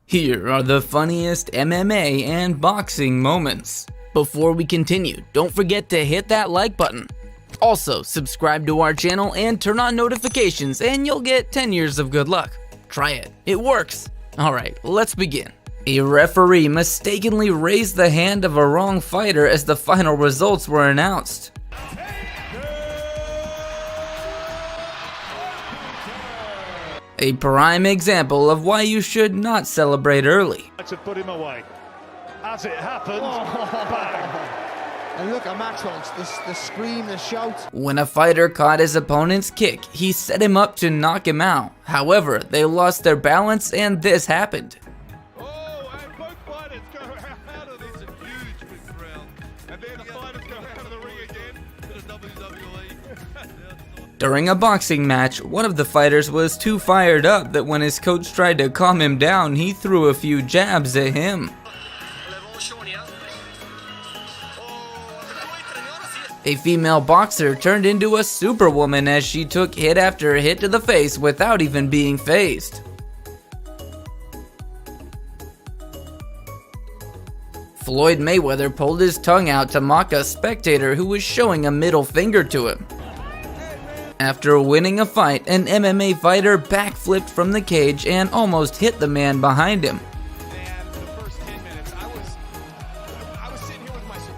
Here are the funniest MMA and boxing moments. Before we continue, don't forget to hit that like button. Also, subscribe to our channel and turn on notifications and you'll get 10 years of good luck. Try it, it works. Alright, let's begin. A referee mistakenly raised the hand of a wrong fighter as the final results were announced. A prime example of why you should not celebrate early. To put him away. As it happened, bang. And look at Maxwell, the scream, the shout. When a fighter caught his opponent's kick, he set him up to knock him out. However, they lost their balance and this happened. Oh, and both fighters go out of this huge big round. And then the fighters go out of the ring again to the WWE. During a boxing match, one of the fighters was too fired up that when his coach tried to calm him down, he threw a few jabs at him. A female boxer turned into a superwoman as she took hit after hit to the face without even being fazed. Floyd Mayweather pulled his tongue out to mock a spectator who was showing a middle finger to him. After winning a fight, an MMA fighter backflipped from the cage and almost hit the man behind him.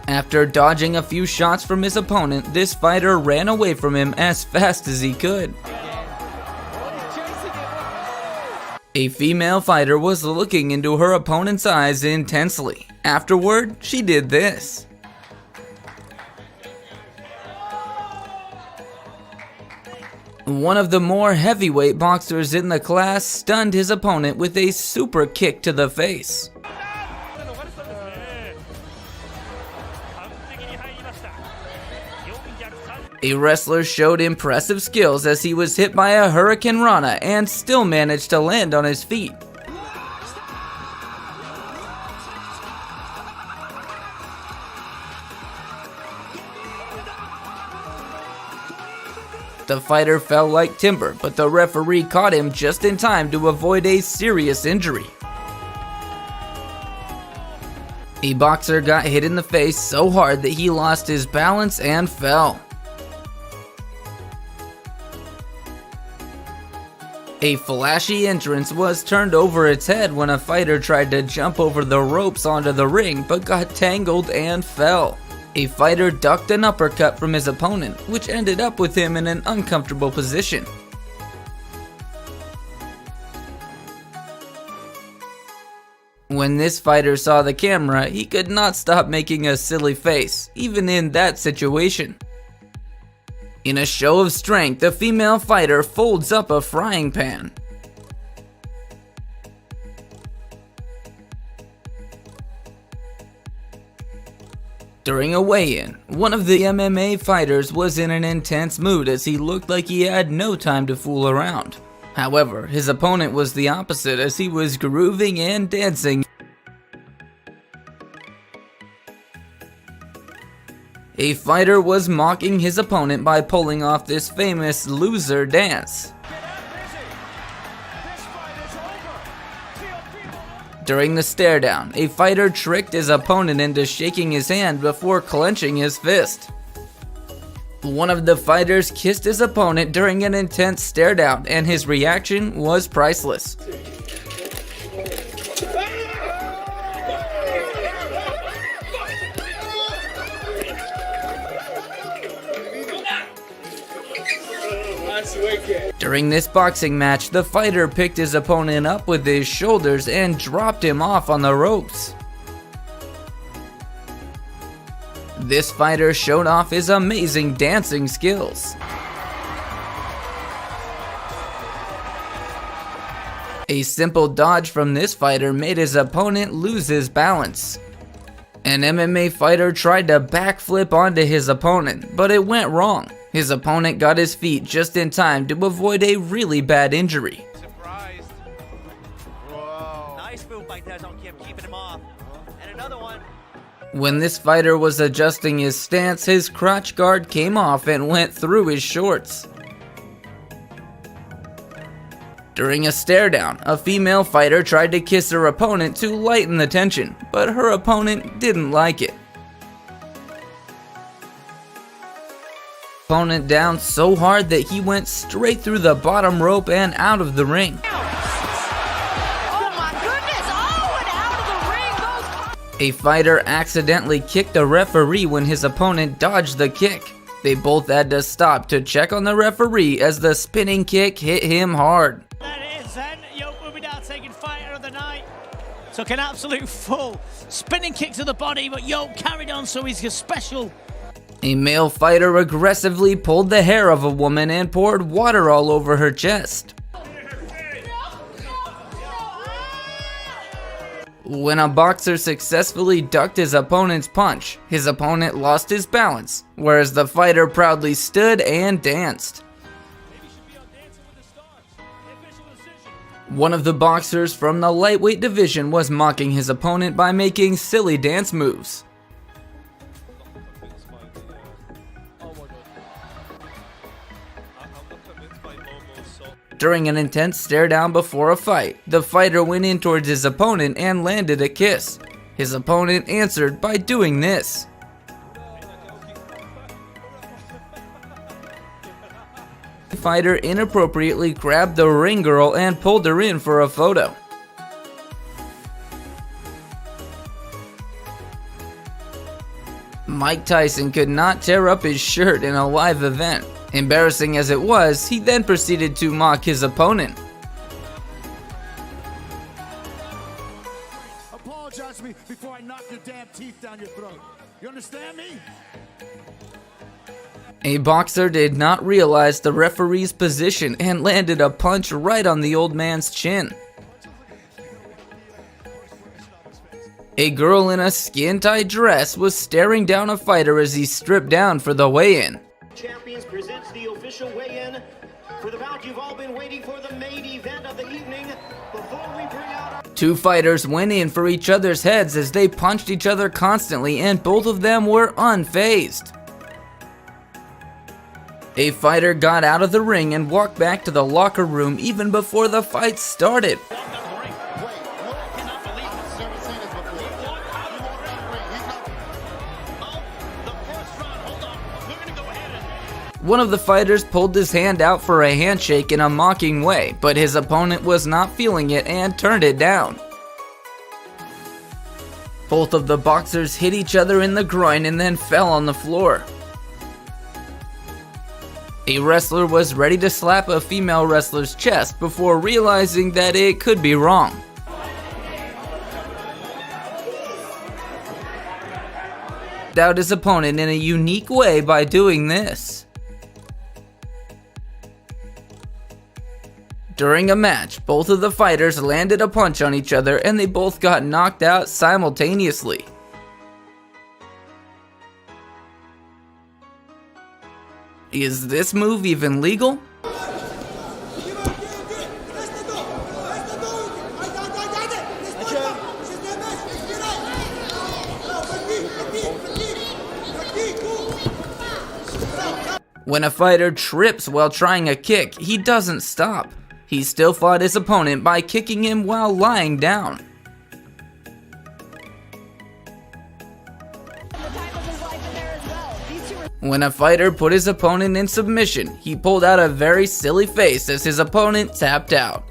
After dodging a few shots from his opponent, this fighter ran away from him as fast as he could. A female fighter was looking into her opponent's eyes intensely. Afterward, she did this. One of the more heavyweight boxers in the class stunned his opponent with a super kick to the face. A wrestler showed impressive skills as he was hit by a Hurricane Rana and still managed to land on his feet. The fighter fell like timber, but the referee caught him just in time to avoid a serious injury. A boxer got hit in the face so hard that he lost his balance and fell. A flashy entrance was turned over its head when a fighter tried to jump over the ropes onto the ring but got tangled and fell. A fighter ducked an uppercut from his opponent, which ended up with him in an uncomfortable position. When this fighter saw the camera, he could not stop making a silly face, even in that situation. In a show of strength, a female fighter folds up a frying pan. During a weigh-in, one of the MMA fighters was in an intense mood as he looked like he had no time to fool around. However, his opponent was the opposite as he was grooving and dancing. A fighter was mocking his opponent by pulling off this famous loser dance. During the stare down, a fighter tricked his opponent into shaking his hand before clenching his fist. One of the fighters kissed his opponent during an intense stare down, and his reaction was priceless. During this boxing match, the fighter picked his opponent up with his shoulders and dropped him off on the ropes. This fighter showed off his amazing dancing skills. A simple dodge from this fighter made his opponent lose his balance. An MMA fighter tried to backflip onto his opponent, but it went wrong. His opponent got his feet just in time to avoid a really bad injury. Surprised. Whoa. Nice move by Tezon Kim, keeping him off. And another one. When this fighter was adjusting his stance, his crotch guard came off and went through his shorts. During a stare down, a female fighter tried to kiss her opponent to lighten the tension, but her opponent didn't like it. Opponent down so hard that he went straight through the bottom rope and out of the ring. Oh my goodness! Oh, and out of the ring goes. A fighter accidentally kicked a referee when his opponent dodged the kick. They both had to stop to check on the referee as the spinning kick hit him hard. That is then Yoke will be now taking fighter of the night. Took an absolute full spinning kick to the body, but Yoke carried on, so he's a special. A male fighter aggressively pulled the hair of a woman and poured water all over her chest. When a boxer successfully ducked his opponent's punch, his opponent lost his balance, whereas the fighter proudly stood and danced. One of the boxers from the lightweight division was mocking his opponent by making silly dance moves. During an intense stare down before a fight, the fighter went in towards his opponent and landed a kiss. His opponent answered by doing this. The fighter inappropriately grabbed the ring girl and pulled her in for a photo. Mike Tyson could not tear up his shirt in a live event. Embarrassing as it was, he then proceeded to mock his opponent. Apologize to me before I knock your damn teeth down your throat. You understand me? A boxer did not realize the referee's position and landed a punch right on the old man's chin. A girl in a skin-tight dress was staring down a fighter as he stripped down for the weigh-in. Champions presents the official weigh-in for the bout you've all been waiting for, the main event of the evening. Before we bring out our... Two fighters went in for each other's heads as they punched each other constantly, and both of them were unfazed. A fighter got out of the ring and walked back to the locker room even before the fight started. One of the fighters pulled his hand out for a handshake in a mocking way, but his opponent was not feeling it and turned it down. Both of the boxers hit each other in the groin and then fell on the floor. A wrestler was ready to slap a female wrestler's chest before realizing that it could be wrong. Out his opponent in a unique way by doing this. During a match, both of the fighters landed a punch on each other and they both got knocked out simultaneously. Is this move even legal? When a fighter trips while trying a kick, he doesn't stop. He still fought his opponent by kicking him while lying down. When a fighter put his opponent in submission, he pulled out a very silly face as his opponent tapped out.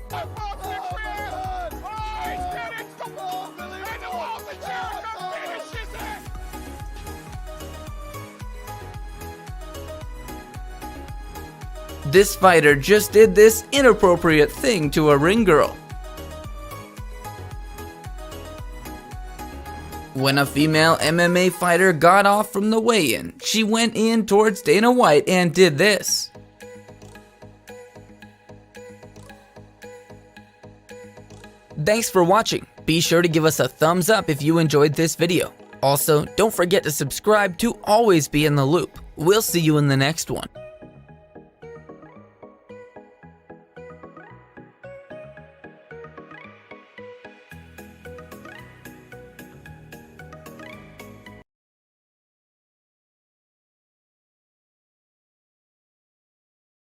This fighter just did this inappropriate thing to a ring girl. When a female MMA fighter got off from the weigh-in, she went in towards Dana White and did this. Thanks for watching. Be sure to give us a thumbs up if you enjoyed this video. Also, don't forget to subscribe to always be in the loop. We'll see you in the next one.